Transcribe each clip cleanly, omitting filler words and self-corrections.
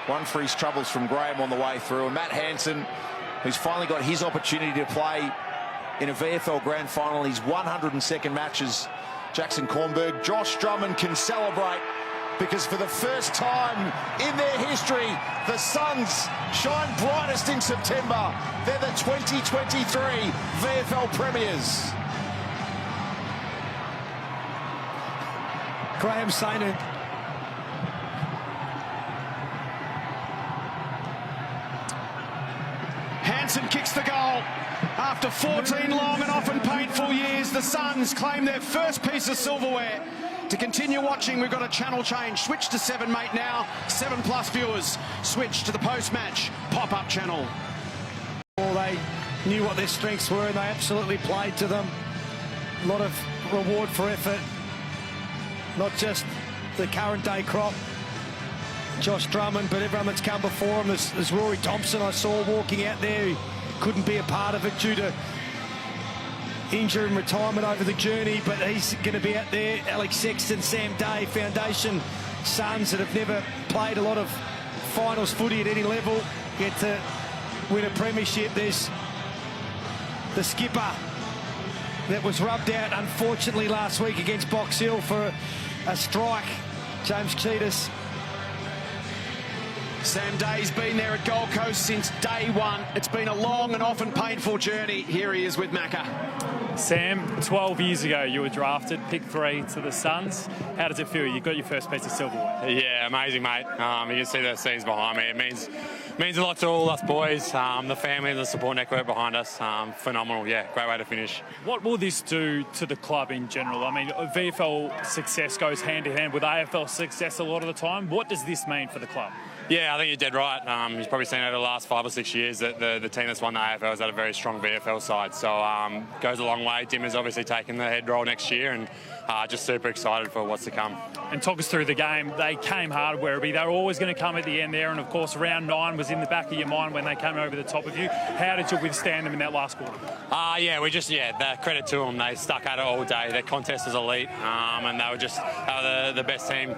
One for his troubles from Graham on the way through. And Matt Hansen, who's finally got his opportunity to play in a VFL Grand Final in his 102nd matches. Jackson Cornberg. Josh Drummond can celebrate because for the first time in their history, the Suns shine brightest in September. They're the 2023 VFL Premiers. Graham Sainer. Hansen kicks the goal. After 14 long and often painful years, the Suns claim their first piece of silverware. To continue watching, we've got a channel change. Switch to 7, mate, now. 7+ viewers. Switch to the post-match pop-up channel. Well, they knew what their strengths were and they absolutely played to them. A lot of reward for effort. Not just the current day crop, Josh Drummond, but everyone that's come before him. There's Rory Thompson I saw walking out there. He couldn't be a part of it due to injury and retirement over the journey, but he's going to be out there. Alex Sexton, Sam Day, Foundation Suns that have never played a lot of finals footy at any level get to win a premiership. There's the skipper that was rubbed out, unfortunately, last week against Box Hill for a strike, James Cheetahs. Sam Day's been there at Gold Coast since day one. It's been a long and often painful journey. Here he is with Macca. Sam, 12 years ago you were drafted, pick 3 to the Suns. How does it feel? You got your first piece of silverware. Yeah, amazing, mate. You can see the scenes behind me. It means a lot to all us boys, the family and the support network behind us. Phenomenal, yeah, great way to finish. What will this do to the club in general? I mean, VFL success goes hand in hand with AFL success a lot of the time. What does this mean for the club? Yeah, I think you're dead right. You've probably seen over the last 5 or 6 years that the team that's won the AFL has had a very strong VFL side. So goes a long way. Dimmer's obviously taking the head role next year and just super excited for what's to come. And talk us through the game. They came hard, Werribee. They were always going to come at the end there. And, of course, round 9 was in the back of your mind when they came over the top of you. How did you withstand them in that last quarter? The credit to them. They stuck at it all day. Their contest was elite. And they were the best team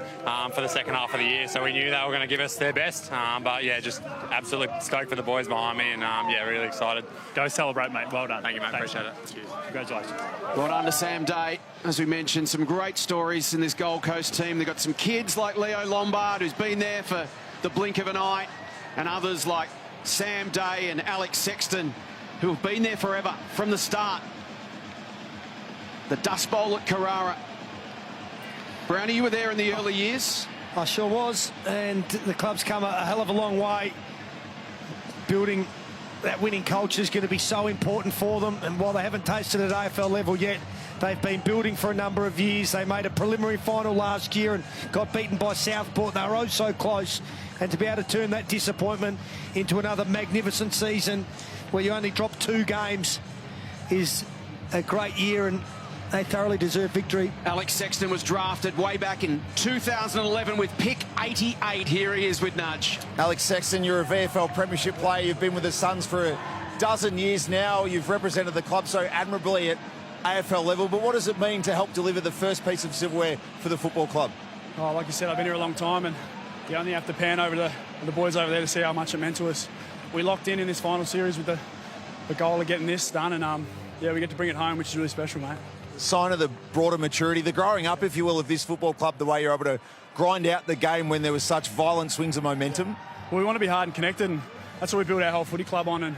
for the second half of the year. So we knew they were going to give us their best. Just absolutely stoked for the boys behind me. And, really excited. Go celebrate, mate. Well done. Thank you, mate. Thanks. Appreciate it. Cheers. Congratulations. Well done to Sam Day. As we mentioned, some great stories in this Gold Coast team. They've got some kids like Leo Lombard, who's been there for the blink of an eye, and others like Sam Day and Alex Sexton, who have been there forever from the start. The Dust Bowl at Carrara. Brownie, you were there in the early years. I sure was, and the club's come a hell of a long way. Building that winning culture is going to be so important for them, and while they haven't tasted it at AFL level yet, they've been building for a number of years. They made a preliminary final last year and got beaten by Southport. They were oh so close, and to be able to turn that disappointment into another magnificent season where you only drop 2 games is a great year, and they thoroughly deserve victory. Alex Sexton was drafted way back in 2011 with pick 88. Here he is with Nudge. Alex Sexton, you're a VFL Premiership player. You've been with the Suns for a dozen years now. You've represented the club so admirably at AFL level, but what does it mean to help deliver the first piece of silverware for the football club? Oh, like you said, I've been here a long time, and you only have to pan over to the boys over there to see how much it meant to us. We locked in this final series with the goal of getting this done, and we get to bring it home, which is really special, mate. Sign of the broader maturity, the growing up, if you will, of this football club, the way you're able to grind out the game when there was such violent swings of momentum? Well, we want to be hard and connected, and that's what we built our whole footy club on,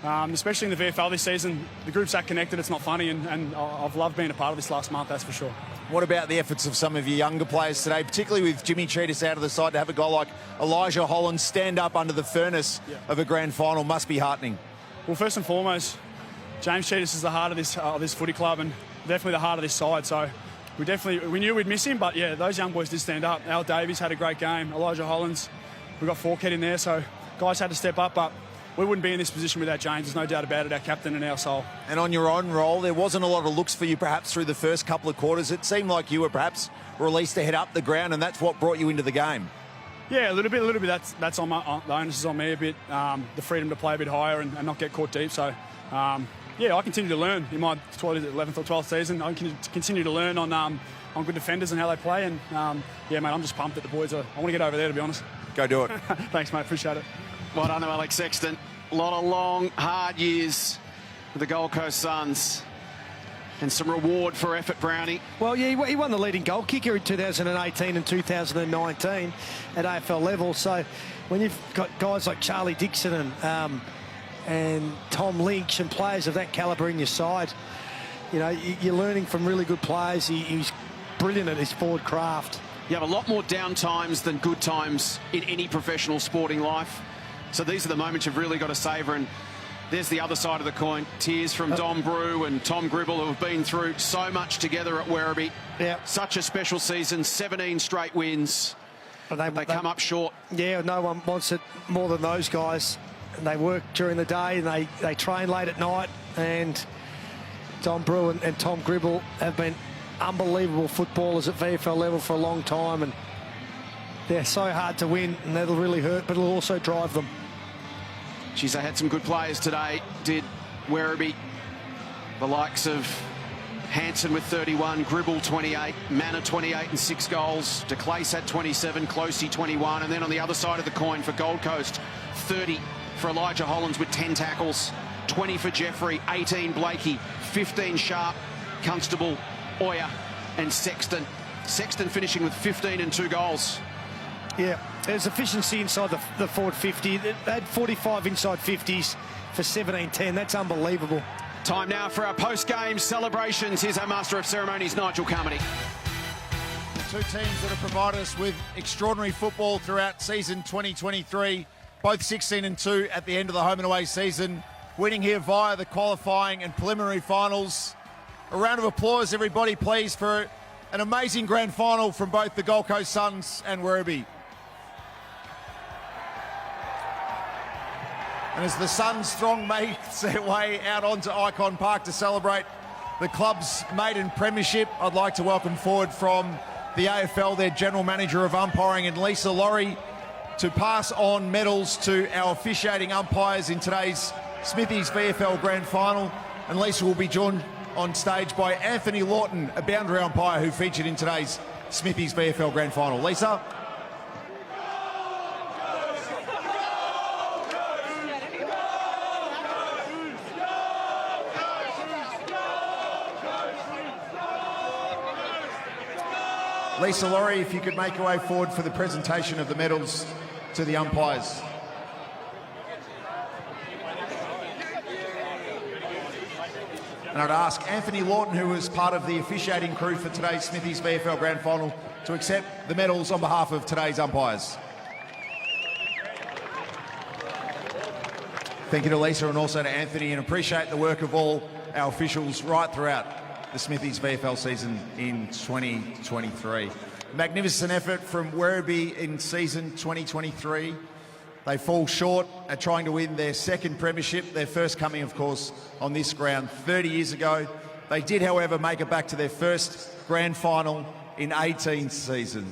and especially in the VFL this season, the group's that connected, it's not funny, and I've loved being a part of this last month, that's for sure. What about the efforts of some of your younger players today, particularly with Jimmy Cheetahs out of the side, to have a guy like Elijah Holland stand up under the furnace of a grand final must be heartening? Well, first and foremost, James Cheetahs is the heart of this footy club, and definitely the heart of this side, so we knew we'd miss him, but yeah, those young boys did stand up. Al Davies had a great game, Elijah Hollands, we got Forkhead in there, so guys had to step up, but we wouldn't be in this position without James, there's no doubt about it, our captain and our soul. And on your own role, there wasn't a lot of looks for you perhaps through the first couple of quarters. It seemed like you were perhaps released to head up the ground, and that's what brought you into the game. Yeah, a little bit. That's on the onus is on me a bit. The freedom to play a bit higher and not get caught deep. So, I continue to learn in my 11th or 12th season. I can continue to learn on good defenders and how they play. And mate, I'm just pumped that the boys I want to get over there, to be honest. Go do it. Thanks, mate. Appreciate it. Well done to Alex Sexton. A lot of long, hard years with the Gold Coast Suns. And some reward for effort, Brownie. Well, yeah, he won the leading goal kicker in 2018 and 2019 at AFL level. So when you've got guys like Charlie Dixon and Tom Lynch and players of that calibre in your side, you know, you're learning from really good players. He's brilliant at his forward craft. You have a lot more down times than good times in any professional sporting life. So these are the moments you've really got to savour. And there's the other side of the coin. Tears from Dom Brew and Tom Gribble, who have been through so much together at Werribee. Yeah. Such a special season, 17 straight wins. But they come up short. Yeah, no one wants it more than those guys. And they work during the day and they train late at night. And Dom Brew and Tom Gribble have been unbelievable footballers at VFL level for a long time. And they're so hard to win, and that'll really hurt, but it'll also drive them. Geez, they had some good players today, did Werribee. The likes of Hansen with 31, Gribble 28, Manor 28 and 6 goals. De Clace had 27, Closey 21. And then on the other side of the coin for Gold Coast, 30 for Elijah Hollins with 10 tackles, 20 for Jeffrey, 18 Blakey, 15 Sharp, Constable, Oyer and Sexton. Sexton finishing with 15 and 2 goals. Yeah, there's efficiency inside the forward 50. They had 45 inside 50s for 17-10. That's unbelievable. Time now for our post-game celebrations. Here's our Master of Ceremonies, Nigel Carmody. Two teams that have provided us with extraordinary football throughout season 2023, both 16 and 2 at the end of the home and away season, winning here via the qualifying and preliminary finals. A round of applause, everybody, please, for an amazing grand final from both the Gold Coast Suns and Werribee. And as the Suns throng makes their way out onto Icon Park to celebrate the club's maiden premiership, I'd like to welcome forward from the AFL their General Manager of Umpiring and Lisa Laurie to pass on medals to our officiating umpires in today's Smithies VFL Grand Final. And Lisa will be joined on stage by Anthony Lawton, a boundary umpire who featured in today's Smithies VFL Grand Final. Lisa. Lisa Laurie, if you could make your way forward for the presentation of the medals to the umpires. And I'd ask Anthony Lawton, who was part of the officiating crew for today's Smithies VFL Grand Final, to accept the medals on behalf of today's umpires. Thank you to Lisa and also to Anthony, and appreciate the work of all our officials right throughout the Smithies VFL season in 2023. Magnificent effort from Werribee in season 2023. They fall short at trying to win their second premiership, their first coming, of course, on this ground 30 years ago. They did, however, make it back to their first grand final in 18 season.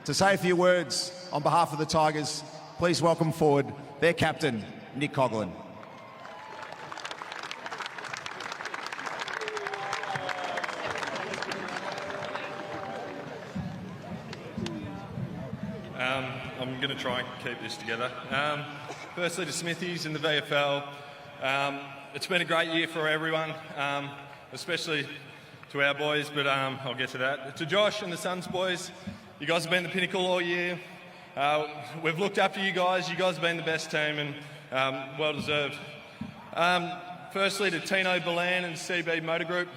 To say a few words on behalf of the Tigers, please welcome forward their captain, Nick Coughlin. I'm going to try and keep this together. Firstly, to Smithies and the VFL, it's been a great year for everyone, especially to our boys, but I'll get to that. To Josh and the Suns boys, you guys have been the pinnacle all year. We've looked after you guys have been the best team, and well deserved. Firstly, to Tino Balan and CB Motor Group,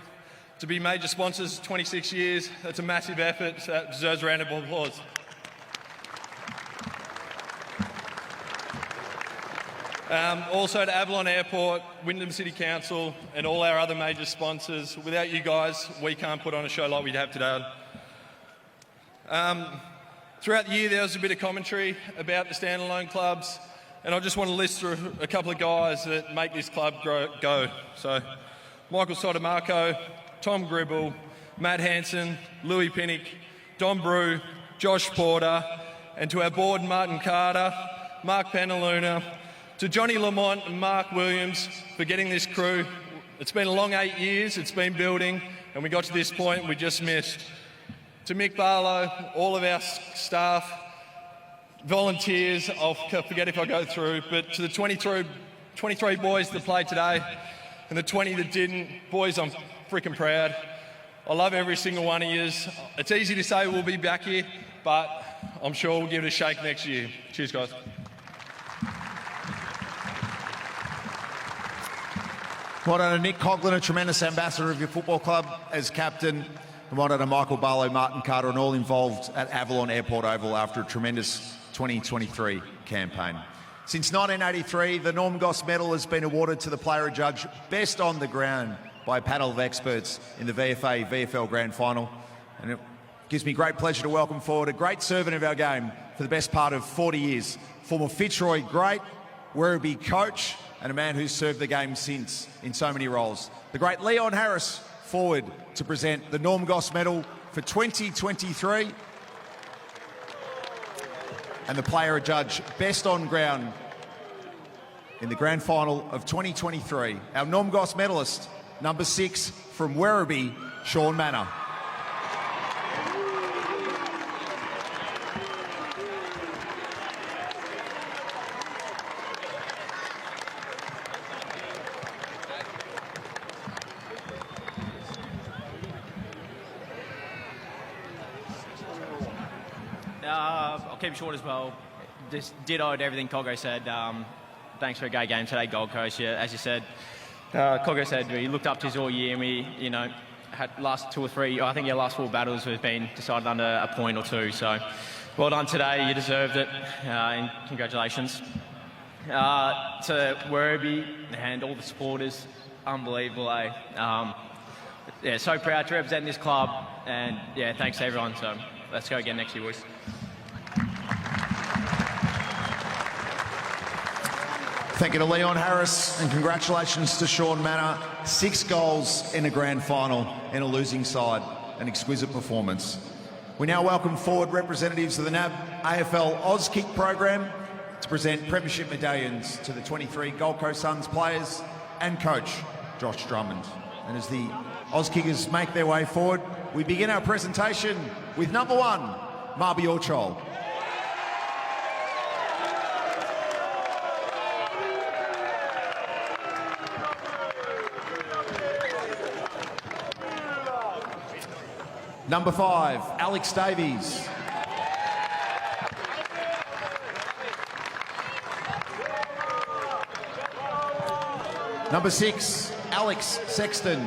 to be major sponsors 26 years, that's a massive effort, that deserves a round of applause. Also to Avalon Airport, Wyndham City Council and all our other major sponsors. Without you guys, we can't put on a show like we have today. Throughout the year there was a bit of commentary about the standalone clubs, and I just want to list through a couple of guys that make this club go. So Michael Sotomarco, Tom Gribble, Matt Hansen, Louis Pinnock, Don Brew, Josh Porter, and to our board Martin Carter, Mark Penaluna, to Johnny Lamont and Mark Williams for getting this crew. It's been a long 8 years, it's been building, and we got to this point and we just missed. To Mick Barlow, all of our staff, volunteers, I'll forget if I go through, but to the 23 boys that played today and the 20 that didn't, boys, I'm freaking proud. I love every single one of you. It's easy to say we'll be back here, but I'm sure we'll give it a shake next year. Cheers, guys. Well done to Nick Coughlin, a tremendous ambassador of your football club as captain. And well done to Michael Barlow, Martin Carter, and all involved at Avalon Airport Oval after a tremendous 2023 campaign. Since 1983, the Norm Goss Medal has been awarded to the player judge best on the ground by a panel of experts in the VFL Grand Final. And it gives me great pleasure to welcome forward a great servant of our game for the best part of 40 years, former Fitzroy great, Werribee coach, and a man who's served the game since in so many roles. The great Leon Harris, forward to present the Norm Goss Medal for 2023. And the player judge best on ground in the grand final of 2023, our Norm Goss medalist, number 6 from Werribee, Sean Manor. I'll keep it short as well. Just ditto to everything Coggo said. Thanks for a great game today, Gold Coast. Yeah, as you said, Coggo said we looked up to us all year, and we, had last 2 or 3. I think your last 4 battles have been decided under a point or 2. So, well done today. You deserved it, and congratulations. To Werribee and all the supporters, unbelievable. Yeah, so proud to represent this club, and yeah, thanks to everyone. So, let's go again next year, boys. Thank you to Leon Harris and congratulations to Sean Manor. 6 goals in a grand final in a losing side. An exquisite performance. We now welcome forward representatives of the NAB AFL Auskick program to present premiership medallions to the 23 Gold Coast Suns players and coach Josh Drummond. And as the Auskickers make their way forward, we begin our presentation with number 1, Marby Orchol. Number 5, Alex Davies. Number 6, Alex Sexton.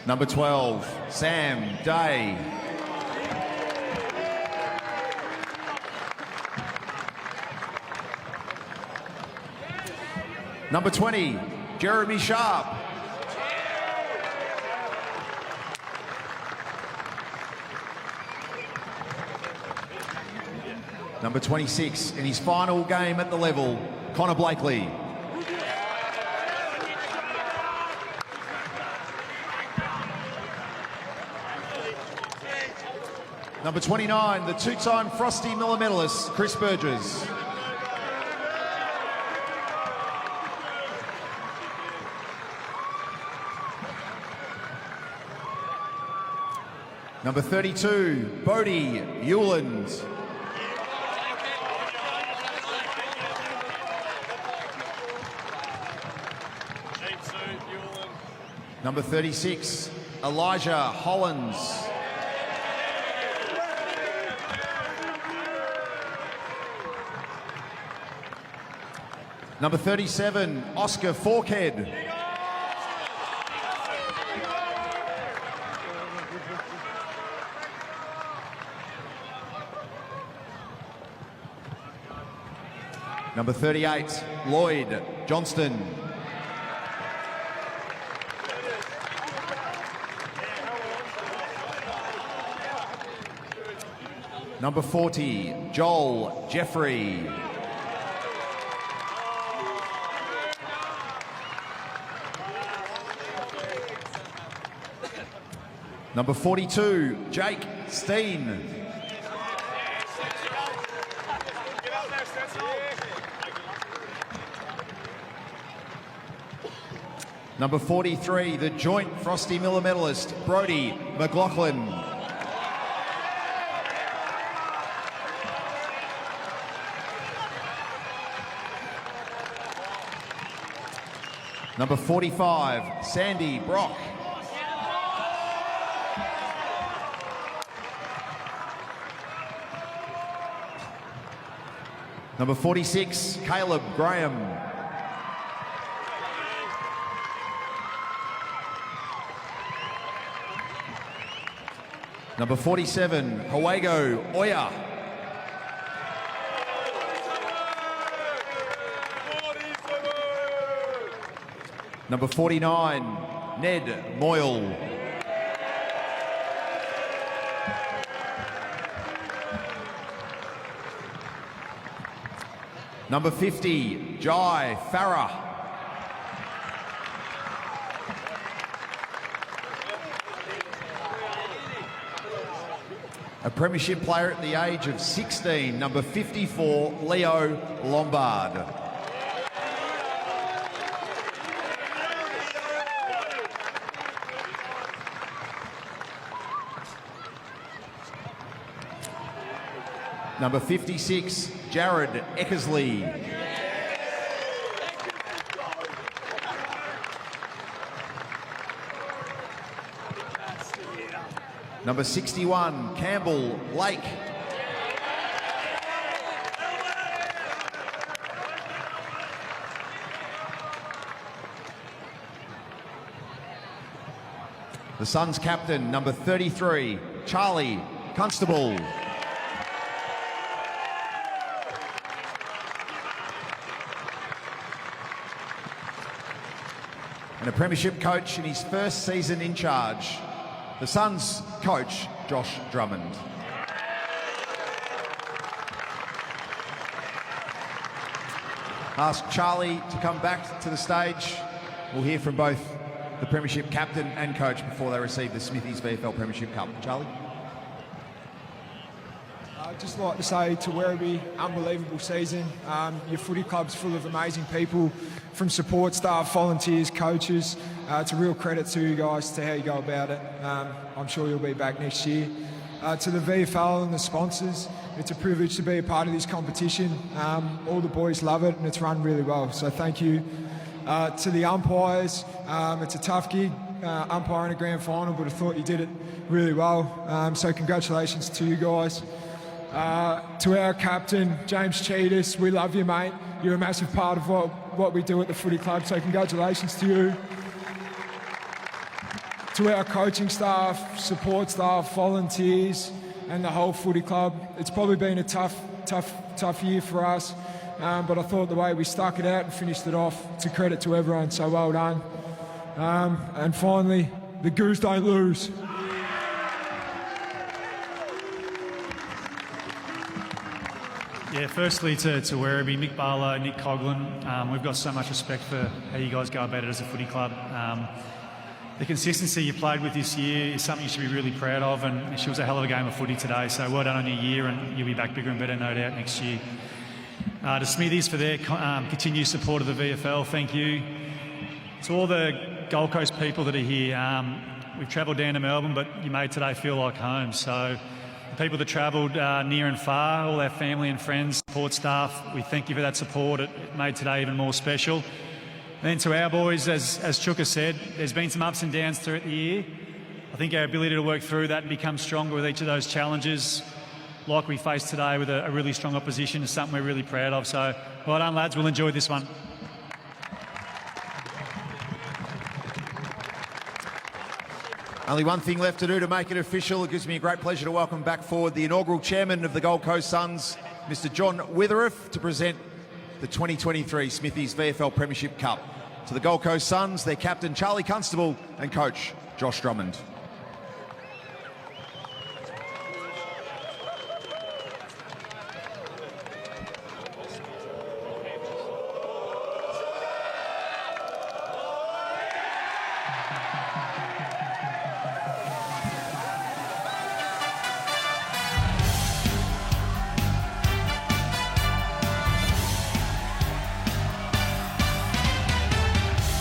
Number 12, Sam Day. Number 20, Jeremy Sharp. Number 26, in his final game at the level, Connor Blakely. Number 29, the 2-time Frosty Miller medalist, Chris Burgess. Number 32, Bodie Hewland. Number 36, Elijah Hollins. Number 37, Oscar Forkhead. Number 38, Lloyd Johnston. Number 40, Joel Jeffrey. Number 42, Jake Steen. Number 43, the joint Frosty Miller medalist, Brodie McLaughlin. Number 45, Sandy Brock. Number 46, Caleb Graham. Number 47, Hawago Oya. Number 49, Ned Moyle. Number 50, Jai Farah. A premiership player at the age of 16, number 54, Leo Lombard. Number 56, Jared Eckersley. Number 61, Campbell Lake. The Suns captain, number 33, Charlie Constable. And a premiership coach in his first season in charge, the Suns coach, Josh Drummond. Ask Charlie to come back to the stage. We'll hear from both the premiership captain and coach before they receive the Smithies VFL Premiership Cup. Charlie? I'd just like to say to Werribee, unbelievable season. Your footy club's full of amazing people, from support staff, volunteers, coaches. It's a real credit to you guys to how you go about it. I'm sure you'll be back next year. To the VFL and the sponsors, it's a privilege to be a part of this competition. All the boys love it and it's run really well, so thank you. To the umpires, it's a tough gig, umpiring a grand final, but I thought you did it really well, so congratulations to you guys. To our captain, James Cheetahs, we love you, mate. You're a massive part of what we do at the footy club, so congratulations to you. To our coaching staff, support staff, volunteers, and the whole footy club, it's probably been a tough year for us, but I thought the way we stuck it out and finished it off, it's a credit to everyone, so well done. And finally, the Goose don't lose. Yeah, firstly to Werribee, Mick Barlow, Nick Coughlin, we've got so much respect for how you guys go about it as a footy club. The consistency you played with this year is something you should be really proud of, and she was a hell of a game of footy today, so well done on your year, and you'll be back bigger and better, no doubt, next year. To Smithies for their continued support of the VFL, thank you. To all the Gold Coast people that are here, we've travelled down to Melbourne, but you made today feel like home, so the people that travelled near and far, all our family and friends, support staff, we thank you for that support. It made today even more special. And then to our boys, as Chuka said, there's been some ups and downs throughout the year. I think our ability to work through that and become stronger with each of those challenges, like we faced today with a really strong opposition, is something we're really proud of. So well done, lads. We'll enjoy this one. Only one thing left to do to make it official. It gives me a great pleasure to welcome back forward the inaugural chairman of the Gold Coast Suns, Mr. John Witheroff, to present the 2023 Smithies VFL Premiership Cup to the Gold Coast Suns, their captain Charlie Constable and coach Josh Drummond.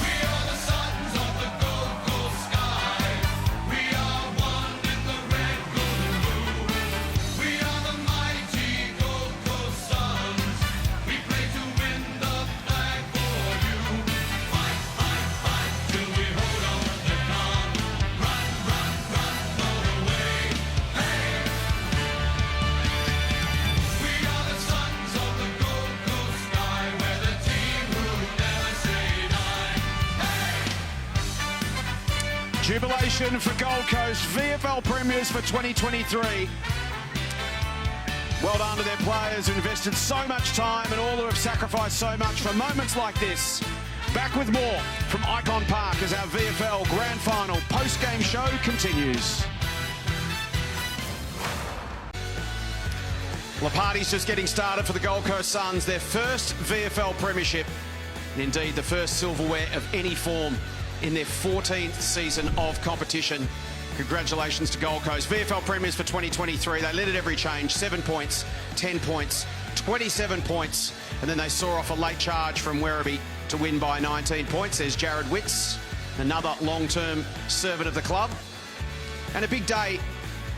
We are the Suns Jubilation for Gold Coast, VFL premiers for 2023. Well done to their players who invested so much time and all who have sacrificed so much for moments like this. Back with more from Icon Park as our VFL Grand Final post-game show continues. Well, the party's just getting started for the Gold Coast Suns, their first VFL premiership, and indeed the first silverware of any form in their 14th season of competition. Congratulations to Gold Coast. VFL premiers for 2023. They led at every change. 7 points, 10 points, 27 points. And then they saw off a late charge from Werribee to win by 19 points. There's Jared Witts, another long-term servant of the club. And a big day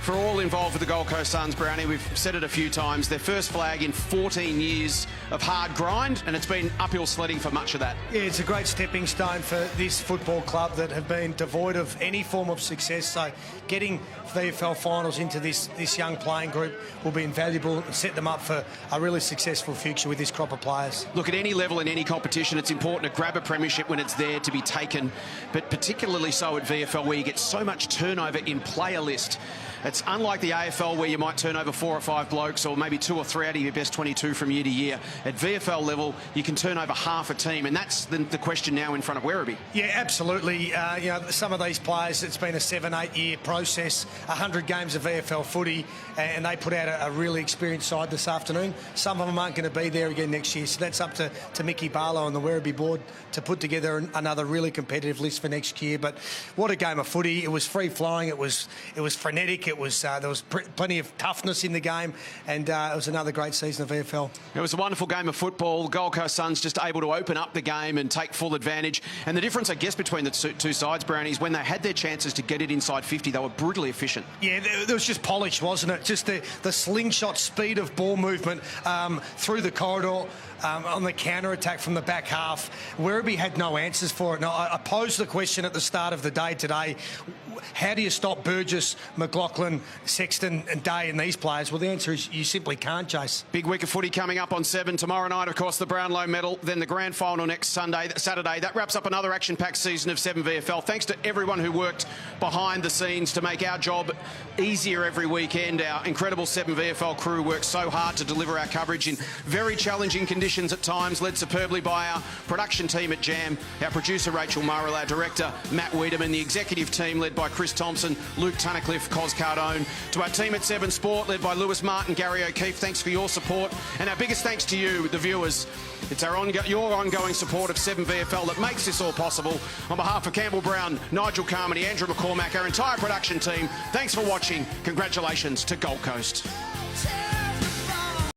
for all involved with the Gold Coast Suns, Brownie. We've said it a few times. Their first flag in 14 years of hard grind, and it's been uphill sledding for much of that. Yeah, it's a great stepping stone for this football club that have been devoid of any form of success. So getting VFL finals into this young playing group will be invaluable and set them up for a really successful future with this crop of players. Look, at any level in any competition, it's important to grab a premiership when it's there to be taken, but particularly so at VFL where you get so much turnover in player list. It's unlike the AFL where you might turn over 4 or 5 blokes or maybe 2 or 3 out of your best 22 from year to year. At VFL level, you can turn over half a team, and that's the question now in front of Werribee. Yeah, absolutely. You know, some of these players, it's been a 7-8 year process, 100 games of VFL footy, and they put out a really experienced side this afternoon. Some of them aren't going to be there again next year, so that's up to Mickey Barlow and the Werribee board to put together another really competitive list for next year. But what a game of footy. It was free-flowing, it was frenetic, there was plenty of toughness in the game, and it was another great season of VFL. It was a wonderful game of football. Gold Coast Suns just able to open up the game and take full advantage. And the difference, I guess, between the two sides, Brownies, when they had their chances to get it inside 50, they were brutally efficient. Yeah, there was just polish, wasn't it? Just the slingshot speed of ball movement through the corridor. On the counter-attack from the back half. Werribee had no answers for it. Now, I posed the question at the start of the day today, how do you stop Burgess, McLaughlin, Sexton and Day and these players? Well, the answer is you simply can't, Chase. Big week of footy coming up on 7 tomorrow night. Of course, the Brownlow medal, then the grand final next Saturday. That wraps up another action-packed season of 7 VFL. Thanks to everyone who worked behind the scenes to make our job easier every weekend. Our incredible 7 VFL crew worked so hard to deliver our coverage in very challenging conditions at times, led superbly by our production team at Jam, our producer Rachel Murrell, our director Matt Wiedemann, the executive team led by Chris Thompson, Luke Tunnicliffe, Cos Cardone, to our team at 7 Sport led by Lewis Martin, Gary O'Keefe. Thanks for your support, and our biggest thanks to you, the viewers. It's your ongoing support of 7 VFL that makes this all possible. On behalf of Campbell Brown, Nigel Carmody, Andrew McCormack, our entire production team, thanks for watching. Congratulations to Gold Coast.